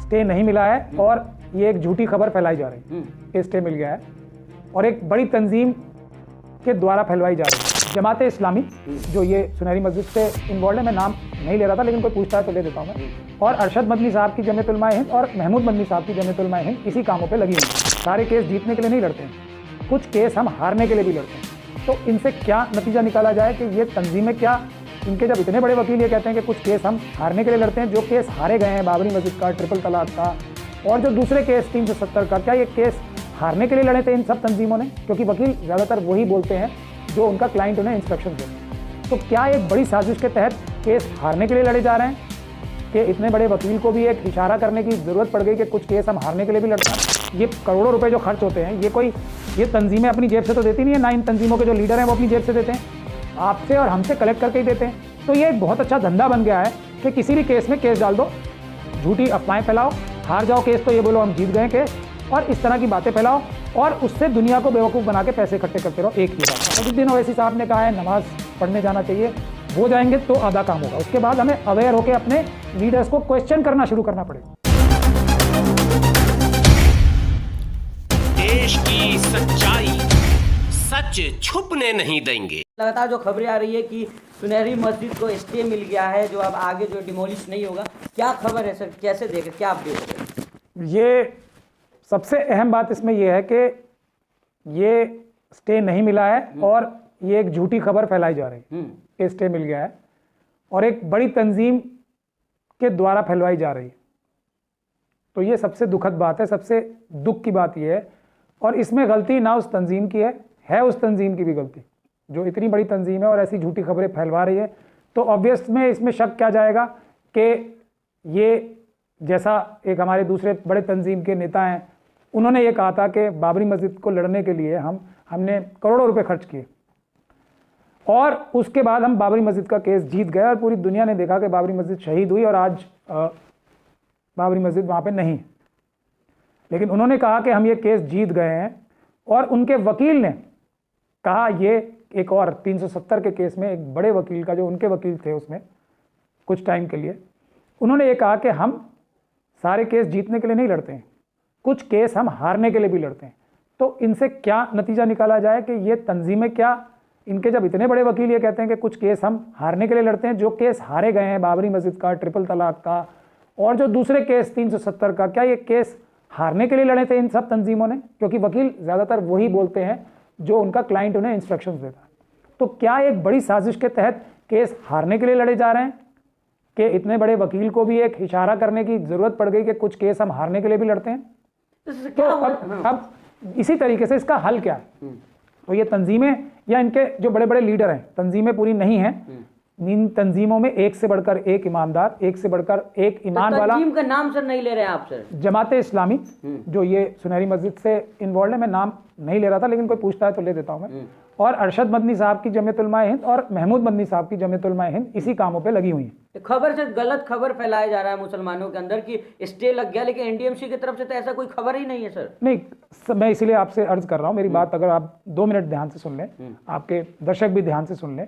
Stay नहीं मिला है और ये एक झूठी खबर फैलाई जा रही है कि स्टे मिल गया है और एक बड़ी तंजीम के द्वारा फैलवाई जा रही है। जमात इस्लामी जो ये सुनहरी मस्जिद से इन्वॉल्व है, मैं नाम नहीं ले रहा था लेकिन कोई पूछता है तो ले देता हूँ मैं, और अरशद मदनी साहब की जमीयत उलमा हिंद और महमूद मदनी साहब की जमीयत उलमा हिंद इसी कामों पे लगी हुई है। सारे केस जीतने के लिए नहीं लड़ते हैं, कुछ केस हम हारने के लिए भी लड़ते हैं। तो इनसे क्या नतीजा निकाला जाए कि ये तंजीमें क्या, इनके जब इतने बड़े वकील ये कहते हैं कि कुछ केस हम हारने के लिए लड़ते हैं, जो केस हारे गए हैं बाबरी मस्जिद का, ट्रिपल तलाक का और जो दूसरे केस 370 का, क्या ये केस हारने के लिए लड़े थे इन सब तंजीमों ने? क्योंकि वकील ज़्यादातर वही बोलते हैं जो उनका क्लाइंट उन्हें इंस्ट्रक्शन देते हैं। तो क्या एक बड़ी साजिश के तहत केस हारने के लिए लड़े जा रहे हैं कि इतने बड़े वकील को भी एक इशारा करने की ज़रूरत पड़ गई कि कुछ केस हम हारने के लिए भी लड़ते हैं? ये करोड़ों रुपए जो खर्च होते हैं, ये तंजीमें अपनी जेब से तो देती नहीं है ना, इन तंजीमों के जो लीडर हैं वो अपनी जेब से देते हैं, आपसे और हमसे कलेक्ट करके ही देते हैं। तो ये एक बहुत अच्छा धंधा बन गया है कि किसी भी केस में केस डाल दो, झूठी अफवाहें फैलाओ, हार जाओ केस तो ये बोलो हम जीत गए केस, और इस तरह की बातें फैलाओ और उससे दुनिया को बेवकूफ़ बना के पैसे इकट्ठे करते रहो। एक ही बात असदुद्दीन ओवैसी साहब ने कहा है नमाज पढ़ने जाना चाहिए, वो जाएंगे तो आधा काम होगा। उसके बाद हमें अवेयर होकर अपने लीडर्स को क्वेश्चन करना शुरू करना पड़ेगा। देश की सच्चाई सच छुपने नहीं देंगे। लगातार जो खबरें आ रही है कि सुनहरी मस्जिद को स्टे मिल गया है, जो अब आगे जो डिमोलिश नहीं होगा, क्या खबर है सर, कैसे देखें, क्या आप देख रहे हैं? ये सबसे अहम बात इसमें यह है कि ये स्टे नहीं मिला है और ये एक झूठी खबर फैलाई जा रही है कि स्टे मिल गया है और एक बड़ी तंजीम के द्वारा फैलवाई जा रही है। तो ये सबसे दुखद बात है, सबसे दुख की बात यह है। और इसमें गलती ना उस तंजीम की है उस तंजीम की भी गलती जो इतनी बड़ी तंजीम है और ऐसी झूठी खबरें फैलवा रही है। तो ऑब्वियस में इसमें शक क्या जाएगा कि ये जैसा एक हमारे दूसरे बड़े तंजीम के नेता हैं, उन्होंने ये कहा था कि बाबरी मस्जिद को लड़ने के लिए हमने करोड़ों रुपए खर्च किए और उसके बाद हम बाबरी मस्जिद का केस जीत गए और पूरी दुनिया ने देखा कि बाबरी मस्जिद शहीद हुई और आज बाबरी मस्जिद वहाँ पे नहीं। लेकिन उन्होंने कहा कि हम ये केस जीत गए हैं और उनके वकील ने कहा, ये एक और 370 के केस में एक बड़े वकील का, जो उनके वकील थे उसमें कुछ टाइम के लिए, उन्होंने ये कहा कि हम सारे केस जीतने के लिए नहीं लड़ते हैं, कुछ केस हम हारने के लिए भी लड़ते हैं। तो इनसे क्या नतीजा निकाला जाए कि ये तंजीमें क्या, इनके जब इतने बड़े वकील ये कहते हैं कि कुछ केस हम हारने के लिए लड़ते हैं, जो केस हारे गए हैं बाबरी मस्जिद का, ट्रिपल तलाक का और जो दूसरे केस 370 का, क्या ये केस हारने के लिए लड़े थे इन सब तंजीमों ने? क्योंकि वकील ज़्यादातर वही बोलते हैं जो उनका क्लाइंट उन्हें इंस्ट्रक्शंस देता है। तो क्या एक बड़ी साजिश के तहत केस हारने के लिए लड़े जा रहे हैं कि इतने बड़े वकील को भी एक इशारा करने की ज़रूरत पड़ गई कि कुछ केस हम हारने के लिए भी लड़ते हैं? तो अब इसी तरीके से इसका हल क्या है? तो ये तंजीमें या इनके जो बड़े बड़े लीडर हैं, तंजीमें पूरी नहीं हैं, इन तंजीमों में एक से बढ़कर एक ईमानदार, एक से बढ़कर एक ईमान वाला। तंजीम का नाम सर नहीं ले रहे हैं आप सर? जमात इस्लामी जो ये सुनहरी मस्जिद से इन्वॉल्व है, मैं नाम नहीं ले रहा था लेकिन कोई पूछता है तो ले देता हूँ मैं, और अरशद मदनी साहब की जमीयत उलमा हिंद और महमूद मदनी साहब की जमीयत उलमा हिंद इसी कामों पे लगी हुई है। खबर से गलत खबर फैलाया जा रहा है मुसलमानों के अंदर कि स्टे लग गया, लेकिन एनडीएमसी की तरफ से तो ऐसा कोई खबर ही नहीं है सर। नहीं, मैं इसीलिए आपसे अर्ज कर रहा हूँ, मेरी बात अगर आप 2 मिनट ध्यान से सुन लें, आपके दर्शक भी ध्यान से सुन लें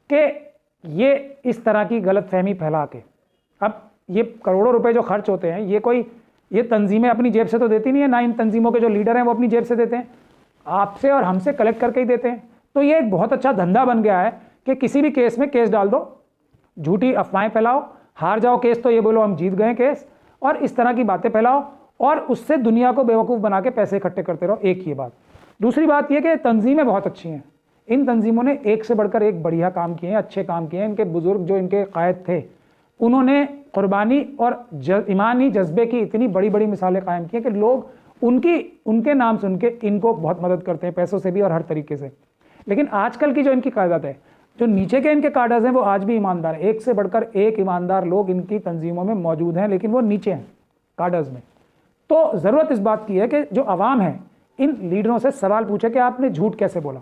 कि ये इस तरह की गलत फहमी फैला के, अब ये करोड़ों रुपए जो खर्च होते हैं, ये तंजीमें अपनी जेब से तो देती नहीं है ना, इन तंजीमों के जो लीडर हैं वो अपनी जेब से देते हैं, आपसे और हमसे कलेक्ट करके ही देते हैं। तो ये एक बहुत अच्छा धंधा बन गया है कि किसी भी केस में केस डाल दो, झूठी अफवाहें फैलाओ, हार जाओ केस तो ये बोलो हम जीत गए केस, और इस तरह की बातें फैलाओ और उससे दुनिया को बेवकूफ़ बना के पैसे इकट्ठे करते रहो। एक ही बात। दूसरी बात यह कि तंजीमें बहुत अच्छी हैं, इन तंजीमों ने एक से बढ़कर एक बढ़िया काम किए हैं, अच्छे काम किए हैं। इनके बुजुर्ग जो इनके कायद थे, उन्होंने कुर्बानी और ईमानी जज्बे की इतनी बड़ी बड़ी मिसालें कायम की हैं कि लोग उनके नाम सुन के इनको बहुत मदद करते हैं, पैसों से भी और हर तरीके से। लेकिन आजकल की जो इनकी क़यादत है, जो नीचे के इनके काडर्स हैं, वो आज भी ईमानदार हैं। एक से बढ़कर एक ईमानदार लोग इनकी तंजीमों में मौजूद हैं, लेकिन वो नीचे हैं काडर्स में। तो ज़रूरत इस बात की है कि जो आवाम है इन लीडरों से सवाल पूछे कि आपने झूठ कैसे बोला।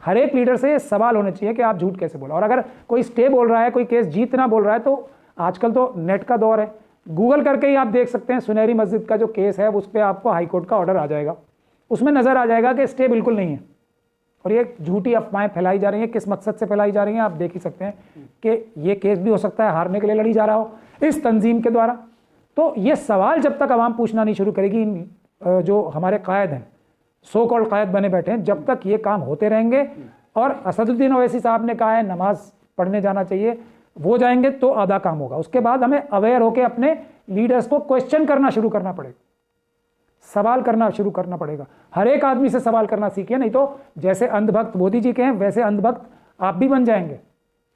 हर एक लीडर से ये सवाल होने चाहिए कि आप झूठ कैसे बोला। और अगर कोई स्टे बोल रहा है, कोई केस जीतना बोल रहा है, तो आजकल तो नेट का दौर है, गूगल करके ही आप देख सकते हैं। सुनहरी मस्जिद का जो केस है उस पर आपको हाईकोर्ट का ऑर्डर आ जाएगा, उसमें नज़र आ जाएगा कि स्टे बिल्कुल नहीं है और ये झूठी अफवाहें फैलाई जा रही हैं। किस मकसद से फैलाई जा रही हैं आप देख ही सकते हैं कि ये केस भी हो सकता है हारने के लिए लड़ी जा रहा हो इस तंजीम के द्वारा। तो ये सवाल जब तक आवाम पूछना नहीं शुरू करेगी, इन जो हमारे कायद हैं, सो कॉल्ड कायद बने बैठे हैं, जब तक ये काम होते रहेंगे, और असदुद्दीन ओवैसी साहब ने कहा है नमाज पढ़ने जाना चाहिए, वो जाएंगे तो आधा काम होगा। उसके बाद हमें अवेयर होकर अपने लीडर्स को क्वेश्चन करना शुरू करना पड़ेगा, सवाल करना शुरू करना पड़ेगा। हर एक आदमी से सवाल करना सीखिए, नहीं तो जैसे अंधभक्त मोदी जी के हैं वैसे अंधभक्त आप भी बन जाएंगे।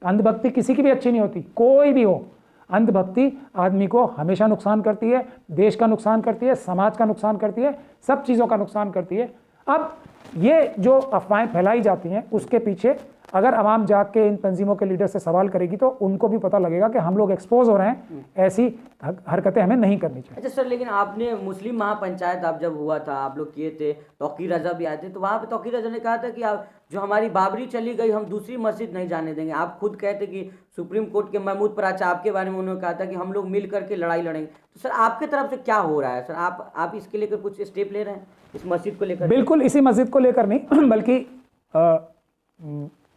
अंधभक्ति किसी की भी अच्छी नहीं होती, कोई भी हो। अंधभक्ति आदमी को हमेशा नुकसान करती है, देश का नुकसान करती है, समाज का नुकसान करती है, सब चीज़ों का नुकसान करती है। अब ये जो अफवाहें फैलाई जाती हैं उसके पीछे अगर आवाम जाग के इन तंजीमों के लीडर से सवाल करेगी तो उनको भी पता लगेगा कि हम लोग एक्सपोज हो रहे हैं, ऐसी हरकतें हमें नहीं करनी चाहिए। अच्छा सर, लेकिन आपने मुस्लिम महापंचायत आप जब हुआ था आप लोग किए थे, तौकीर रजा भी आए थे, तो वहाँ पे तौकीर रजा ने कहा था कि आप जो हमारी बाबरी चली गई हम दूसरी मस्जिद नहीं जाने देंगे। आप खुद कहते कि सुप्रीम कोर्ट के महमूद पराचा आपके बारे में उन्होंने कहा था कि हम लोग मिल करके लड़ाई लड़ेंगे। तो सर आपके तरफ से क्या हो रहा है सर, आप इसके लेकर कुछ स्टेप ले रहे हैं इस मस्जिद को लेकर? बिल्कुल इसी मस्जिद को लेकर नहीं, बल्कि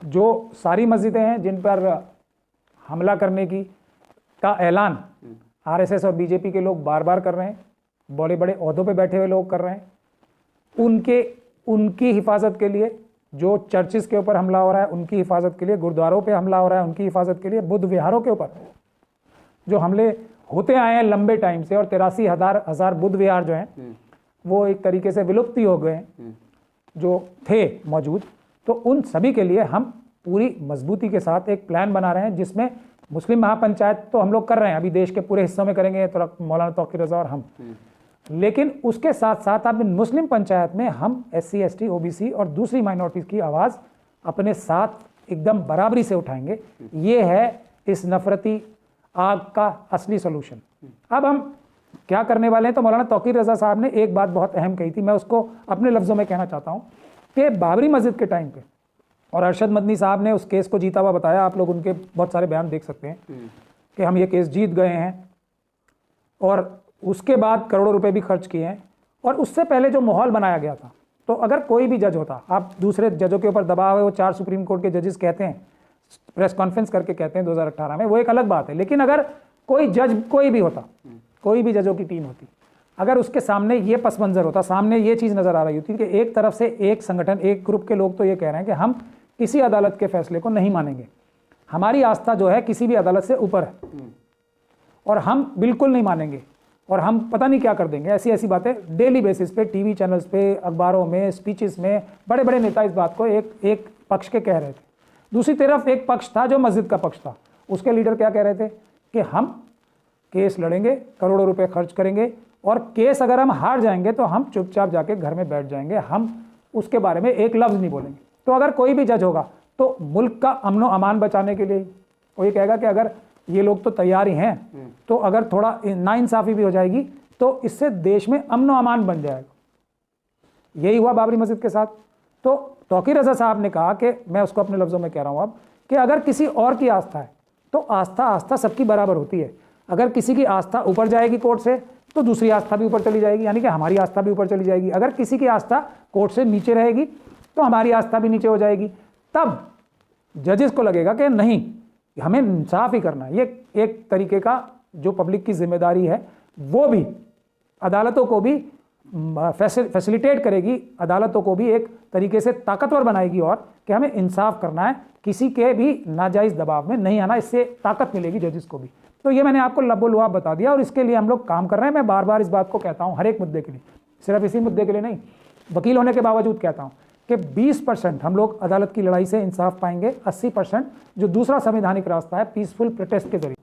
जो सारी मस्जिदें हैं जिन पर हमला करने की का ऐलान आरएसएस और बीजेपी के लोग बार बार कर रहे हैं, बड़े बड़े ओहदों पे बैठे हुए लोग कर रहे हैं, उनकी हिफाजत के लिए, जो चर्चिस के ऊपर हमला हो रहा है उनकी हिफाजत के लिए, गुरुद्वारों पे हमला हो रहा है उनकी हिफाजत के लिए, बुद्ध विहारों के ऊपर जो हमले होते आए हैं लंबे टाइम से, और 83,000 बुद्ध विहार जो हैं वो एक तरीके से विलुप्ति हो गए जो थे मौजूद। तो उन सभी के लिए हम पूरी मजबूती के साथ एक प्लान बना रहे हैं, जिसमें मुस्लिम महापंचायत तो हम लोग कर रहे हैं, अभी देश के पूरे हिस्सों में करेंगे तो मौलाना तौकीर रजा और हम, लेकिन उसके साथ साथ अब मुस्लिम पंचायत में हम SC ST OBC और दूसरी माइनॉरिटीज़ की आवाज़ अपने साथ एकदम बराबरी से उठाएंगे। ये है इस नफरती आग का असली सोल्यूशन। अब हम क्या करने वाले हैं, तो मौलाना तौकीर रजा साहब ने एक बात बहुत अहम कही थी, मैं उसको अपने लफ्ज़ों में कहना चाहता हूँ कि बाबरी मस्जिद के टाइम पे, और अरशद मदनी साहब ने उस केस को जीता हुआ बताया, आप लोग उनके बहुत सारे बयान देख सकते हैं कि हम ये केस जीत गए हैं, और उसके बाद करोड़ों रुपए भी खर्च किए हैं। और उससे पहले जो माहौल बनाया गया था, तो अगर कोई भी जज होता, आप दूसरे जजों के ऊपर दबाव है, वो 4 सुप्रीम कोर्ट के जजेस कहते हैं, प्रेस कॉन्फ्रेंस करके कहते हैं 2018 में, वो एक अलग बात है। लेकिन अगर कोई जज कोई भी होता, कोई भी जजों की टीम होती, अगर उसके सामने ये पस मंजर होता, सामने ये चीज़ नज़र आ रही होती कि एक तरफ से एक संगठन, एक ग्रुप के लोग तो ये कह रहे हैं कि हम किसी अदालत के फैसले को नहीं मानेंगे, हमारी आस्था जो है किसी भी अदालत से ऊपर है, और हम बिल्कुल नहीं मानेंगे, और हम पता नहीं क्या कर देंगे, ऐसी ऐसी बातें डेली बेसिस पे टीवी चैनल्स पे, अखबारों में, स्पीचेस में बड़े बड़े नेता इस बात को एक पक्ष के कह रहे थे। दूसरी तरफ एक पक्ष था जो मस्जिद का पक्ष था, उसके लीडर क्या कह रहे थे कि हम केस लड़ेंगे, करोड़ों रुपए खर्च करेंगे, और केस अगर हम हार जाएंगे तो हम चुपचाप जाके घर में बैठ जाएंगे, हम उसके बारे में एक लफ्ज़ नहीं बोलेंगे। तो अगर कोई भी जज होगा तो मुल्क का अमन और अमान बचाने के लिए वो ये कहेगा कि अगर ये लोग तो तैयार ही हैं, तो अगर थोड़ा नाइंसाफ़ी भी हो जाएगी तो इससे देश में अमन और अमान बन जाएगा। यही हुआ बाबरी मस्जिद के साथ। तो तौकीर रजा साहब ने कहा कि मैं उसको अपने लफ्ज़ों में कह रहा हूँ अब, कि अगर किसी और की आस्था है तो आस्था सबकी बराबर होती है। अगर किसी की आस्था ऊपर जाएगी कोर्ट से तो दूसरी आस्था भी ऊपर चली जाएगी, यानी कि हमारी आस्था भी ऊपर चली जाएगी। अगर किसी की आस्था कोर्ट से नीचे रहेगी तो हमारी आस्था भी नीचे हो जाएगी। तब जजेस को लगेगा कि नहीं, हमें इंसाफ ही करना है। ये एक तरीके का जो पब्लिक की जिम्मेदारी है वो भी अदालतों को भी फैसिलिटेट करेगी, अदालतों को भी एक तरीके से ताकतवर बनाएगी, और कि हमें इंसाफ करना है, किसी के भी नाजायज़ दबाव में नहीं आना। इससे ताकत मिलेगी जजेस को भी। तो ये मैंने आपको लबोलुआब बता दिया, और इसके लिए हम लोग काम कर रहे हैं। मैं बार बार इस बात को कहता हूँ, हर एक मुद्दे के लिए, सिर्फ इसी मुद्दे के लिए नहीं, वकील होने के बावजूद कहता हूँ कि 20% हम लोग अदालत की लड़ाई से इंसाफ पाएंगे, 80% जो दूसरा संवैधानिक रास्ता है पीसफुल प्रोटेस्ट के जरिए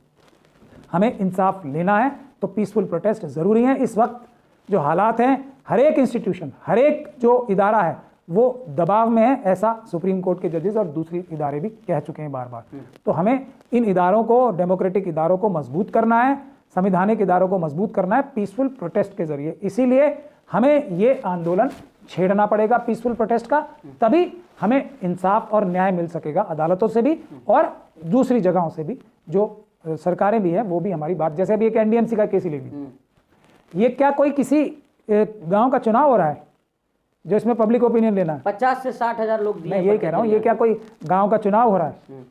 हमें इंसाफ लेना है। तो पीसफुल प्रोटेस्ट ज़रूरी है। इस वक्त जो हालात हैं, हर एक इंस्टीट्यूशन, हर एक जो इदारा है वो दबाव में है, ऐसा सुप्रीम कोर्ट के जजेस और दूसरी इदारे भी कह चुके हैं बार बार। तो हमें इन इदारों को, डेमोक्रेटिक इदारों को मजबूत करना है, संवैधानिक इदारों को मजबूत करना है पीसफुल प्रोटेस्ट के जरिए। इसीलिए हमें ये आंदोलन छेड़ना पड़ेगा पीसफुल प्रोटेस्ट का, तभी हमें इंसाफ और न्याय मिल सकेगा अदालतों से भी और दूसरी जगहों से भी, जो सरकारें भी हैं वो भी हमारी बात। जैसे अभी एक NDMC का केस ही ले लीजिए, ये क्या कोई किसी गांव का चुनाव हो रहा है जो इसमें पब्लिक ओपिनियन लेना है? 50 से 60 हज़ार लोग दिए। मैं यही कह रहा हूँ, ये क्या कोई गांव का चुनाव हो रहा है?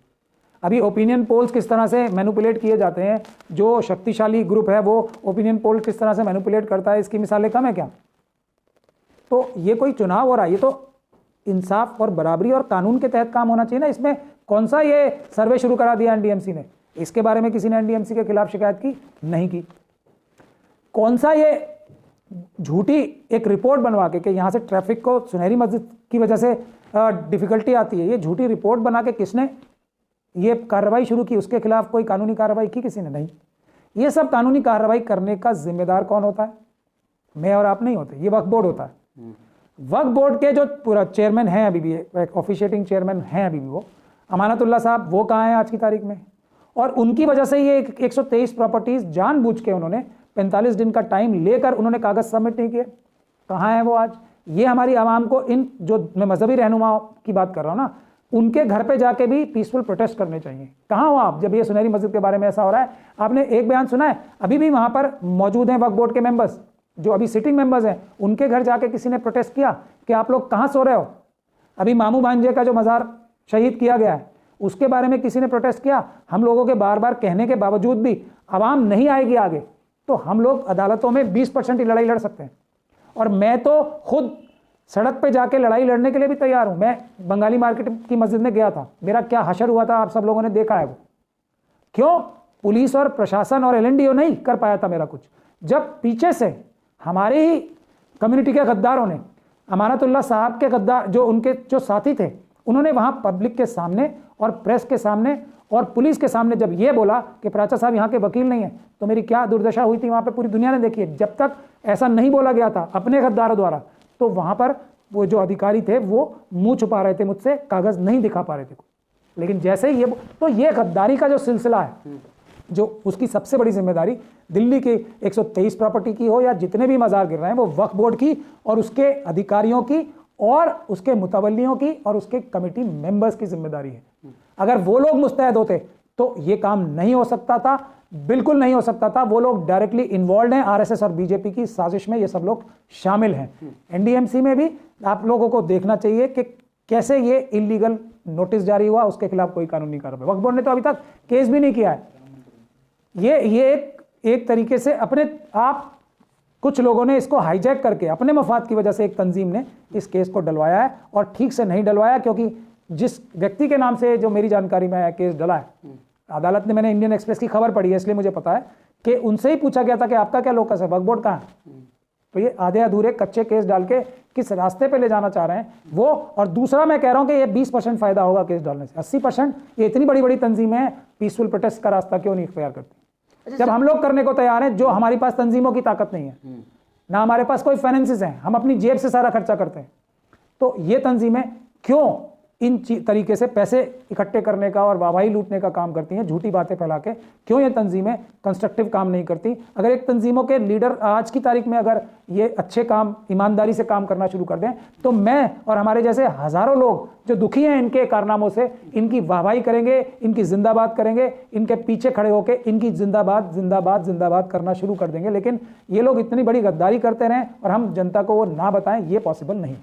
अभी ओपिनियन पोल्स किस तरह से मैनिपुलेट किए जाते हैं, जो शक्तिशाली ग्रुप है वो ओपिनियन पोल किस तरह से मैनिपुलेट करता है, इसकी मिसालें कम है क्या? तो ये कोई चुनाव हो रहा है, ये तो इंसाफ और बराबरी और कानून के तहत काम होना चाहिए ना। इसमें कौन सा ये सर्वे शुरू करा दिया एनडीएमसी ने? इसके बारे में किसी ने एनडीएमसी के खिलाफ शिकायत की? नहीं की। कौन सा ये झूठी एक रिपोर्ट बनवा के कि यहाँ से ट्रैफिक को सुनहरी मस्जिद की वजह से डिफिकल्टी आती है, ये झूठी रिपोर्ट बना के किसने ये कार्रवाई शुरू की? उसके खिलाफ कोई कानूनी कार्रवाई की किसी ने? नहीं। ये सब कानूनी कार्रवाई करने का जिम्मेदार कौन होता है? मैं और आप नहीं होते, ये वक्फ बोर्ड होता है। वक्फ बोर्ड के जो पूरा चेयरमैन हैं अभी भी, एक ऑफिशिएटिंग चेयरमैन हैं अभी भी, वो अमानतुल्लाह साहब, वो कहाँ हैं आज की तारीख में? और उनकी वजह से ये 123 प्रॉपर्टीज जानबूझ के उन्होंने 45 दिन का टाइम लेकर उन्होंने कागज सबमिट नहीं किए। कहाँ है वो आज? ये हमारी आवाम को, इन जो मैं मजहबी रहनुमाओं की बात कर रहा हूँ ना, उनके घर पे जाके भी पीसफुल प्रोटेस्ट करने चाहिए। कहाँ हो आप जब ये सुनहरी मस्जिद के बारे में ऐसा हो रहा है? आपने एक बयान सुना है? अभी भी वहाँ पर मौजूद हैं वक्फ बोर्ड के मेंबर्स, जो अभी सिटिंग मेंबर्स हैं, उनके घर जाके किसी ने प्रोटेस्ट किया कि आप लोग कहाँ सो रहे हो? अभी मामू भांजे का जो मज़ार शहीद किया गया है, उसके बारे में किसी ने प्रोटेस्ट किया? हम लोगों के बार बार कहने के बावजूद भी आवाम नहीं आएगी आगे, तो हम लोग अदालतों में 20% की लड़ाई लड़ सकते हैं। और मैं तो खुद सड़क पे जाके लड़ाई लड़ने के लिए भी तैयार हूं। मैं बंगाली मार्केट की मस्जिद में गया था, मेरा क्या हशर हुआ था आप सब लोगों ने देखा है। वो क्यों? पुलिस और प्रशासन और एलएनडीओ नहीं कर पाया था मेरा कुछ, जब पीछे से हमारे ही कम्युनिटी के गद्दारों ने, अमानतुल्लाह साहब के गद्दार, जो उनके जो साथी थे, उन्होंने वहां पब्लिक के सामने और प्रेस के सामने और पुलिस के सामने जब ये बोला कि प्राचा साहब यहाँ के वकील नहीं है, तो मेरी क्या दुर्दशा हुई थी वहाँ पे पूरी दुनिया ने देखी है। जब तक ऐसा नहीं बोला गया था अपने गद्दारों द्वारा, तो वहाँ पर वो जो अधिकारी थे वो मुंह छुपा रहे थे मुझसे, कागज नहीं दिखा पा रहे थे। लेकिन जैसे ही ये गद्दारी का जो सिलसिला है, जो उसकी सबसे बड़ी जिम्मेदारी दिल्ली की 123 प्रॉपर्टी की हो या जितने भी मज़ार गिर रहे हैं, वो वक्फ बोर्ड की और उसके अधिकारियों की और उसके मुतवल्लियों की और उसके कमेटी मेंबर्स की जिम्मेदारी है। अगर वो लोग मुस्तैद होते तो ये काम नहीं हो सकता था, बिल्कुल नहीं हो सकता था। वो लोग डायरेक्टली इन्वॉल्व हैं, आरएसएस और बीजेपी की साजिश में ये सब लोग शामिल हैं। एनडीएमसी में भी आप लोगों को देखना चाहिए कि कैसे ये इलीगल नोटिस जारी हुआ, उसके खिलाफ कोई कानूनी कार्रवाई। वक्फ बोर्ड ने तो अभी तक केस भी नहीं किया है। ये एक तरीके से अपने आप कुछ लोगों ने इसको हाईजैक करके अपने मफाद की वजह से एक तंजीम ने इस केस को डलवाया है, और ठीक से नहीं डलवाया, क्योंकि जिस व्यक्ति के नाम से जो मेरी जानकारी में केस डला है, अदालत ने, मैंने इंडियन एक्सप्रेस की खबर पढ़ी है इसलिए मुझे पता है कि उनसे ही पूछा गया था कि आपका क्या लोकस है, वक्फ बोर्ड कहाँ है। तो ये आधे अधूरे कच्चे केस डाल के किस रास्ते पे ले जाना चाह रहे हैं वो। और दूसरा मैं कह रहा हूं कि ये 20% फायदा होगा केस डालने से, 80% ये इतनी बड़ी बड़ी तंजीमें हैं, पीसफुल प्रोटेस्ट का रास्ता क्यों नहीं इख्तियार करती? जब हम लोग करने को तैयार हैं, जो हमारे पास तंजीमों की ताकत नहीं है, ना हमारे पास कोई फाइनेंसेस हैं, हम अपनी जेब से सारा खर्चा करते हैं, तो ये तंजीमें क्यों इन तरीके से पैसे इकट्ठे करने का और वाहवाही लूटने का काम करती हैं, झूठी बातें फैला के? क्यों ये तंजीमें कंस्ट्रक्टिव काम नहीं करती? अगर एक तंजीमों के लीडर आज की तारीख में अगर ये अच्छे काम, ईमानदारी से काम करना शुरू कर दें, तो मैं और हमारे जैसे हजारों लोग जो दुखी हैं इनके कारनामों से, इनकी वाहवाही करेंगे, इनकी जिंदाबाद करेंगे, इनके पीछे खड़े होकर इनकी जिंदाबाद जिंदाबाद जिंदाबाद करना शुरू कर देंगे। लेकिन ये लोग इतनी बड़ी गद्दारी करते रहें और हम जनता को वो ना बताएं, ये पॉसिबल नहीं।